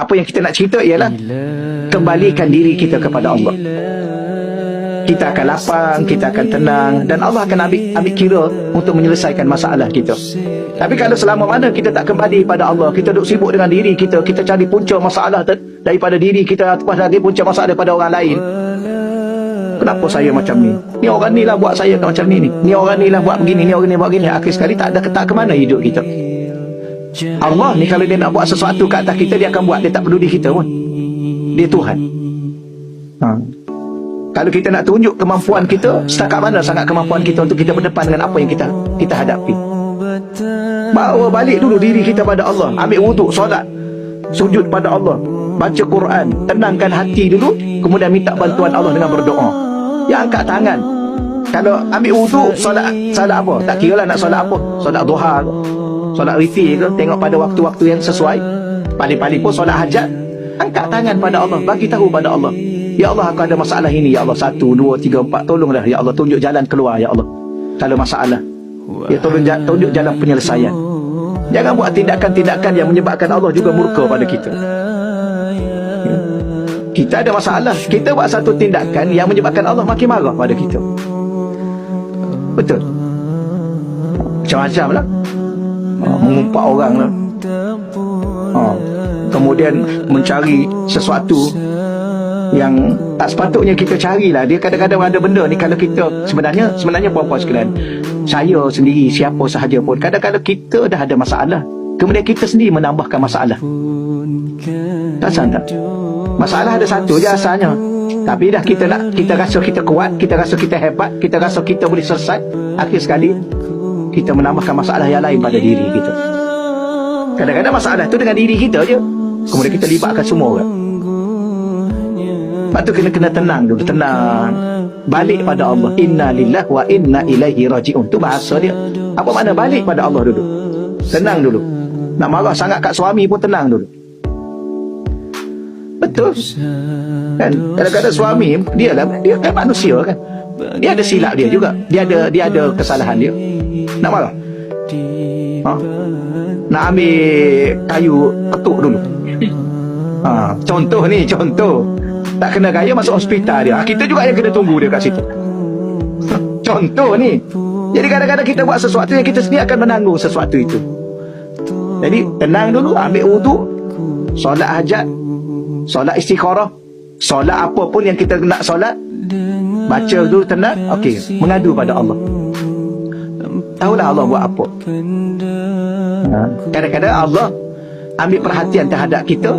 Apa yang kita nak cerita ialah kembalikan diri kita kepada Allah. Kita akan lapang, kita akan tenang, dan Allah akan ambil kira untuk menyelesaikan masalah kita. Tapi kalau selama mana kita tak kembali pada Allah, kita duduk sibuk dengan diri kita, kita cari punca masalah daripada diri kita, atau lagi punca masalah daripada orang lain. Kenapa saya macam ni? Ni orang ni lah buat saya macam ni. Ni orang ni lah buat begini, ni orang ni buat begini. Akhir sekali tak ke mana hidup kita. Allah ni kalau dia nak buat sesuatu kat atas kita, dia akan buat. Dia tak peduli kita pun. Dia Tuhan. Kalau kita nak tunjuk kemampuan kita, setakat mana sangat kemampuan kita untuk kita berdepan dengan apa yang kita hadapi. Bawa balik dulu diri kita pada Allah. Ambil wuduk, solat, sujud pada Allah, baca Quran, tenangkan hati dulu, kemudian minta bantuan Allah dengan berdoa. Ya, angkat tangan. Kalau ambil wuduk, solat apa? Tak kira lah nak solat apa. Solat duha ke, solat witir ke, tengok pada waktu-waktu yang sesuai. Paling-paling pun solat hajat. Angkat tangan pada Allah, bagi tahu pada Allah, ya Allah, aku ada masalah ini, ya Allah, 1, 2, 3, 4, tolonglah ya Allah, tunjuk jalan keluar ya Allah. Kalau masalah, ya tolong tunjuk jalan penyelesaian. Jangan buat tindakan-tindakan yang menyebabkan Allah juga murka pada kita. Kita ada masalah, kita buat satu tindakan yang menyebabkan Allah makin marah pada kita. Betul? Macam-macam lah. Mengumpat orang lah. Kemudian mencari sesuatu yang tak sepatutnya kita carilah. Dia kadang-kadang ada benda ni, kalau kita sebenarnya puan-puan sekalian, saya sendiri, siapa sahaja pun, kadang-kadang kita dah ada masalah, kemudian kita sendiri menambahkan masalah. Perasan tak? Masalah ada satu je asalnya, tapi dah kita rasa kita kuat, kita rasa kita hebat, kita rasa kita boleh selesai. Akhir sekali kita menambahkan masalah yang lain pada diri kita. Kadang-kadang masalah tu dengan diri kita je, kemudian kita libatkan semua orang. Lepas tu kena tenang dulu, tenang, balik pada Allah. Inna lillahi wa inna ilaihi raji'un. Tu bahasa dia. Apa makna balik pada Allah dulu? Tenang dulu. Nak marah sangat kat suami pun tenang dulu. Betul kan? Kadang-kadang suami dia kan manusia kan, dia ada silap dia juga, dia ada kesalahan dia. Nak marah, nak ambil kayu ketuk dulu. Contoh tak kena gaya masuk hospital dia, kita juga yang kena tunggu dia kat situ. Contoh ni. Jadi kadang-kadang kita buat sesuatu yang kita sendiri akan menanggung sesuatu itu. Jadi tenang dulu, ambil wuduk, solat hajat, solat istikharah, solat apa pun yang kita nak solat, baca dulu tenang. Okey, mengadu pada Allah. Tahulah Allah buat apa. Kadang-kadang Allah ambil perhatian terhadap kita.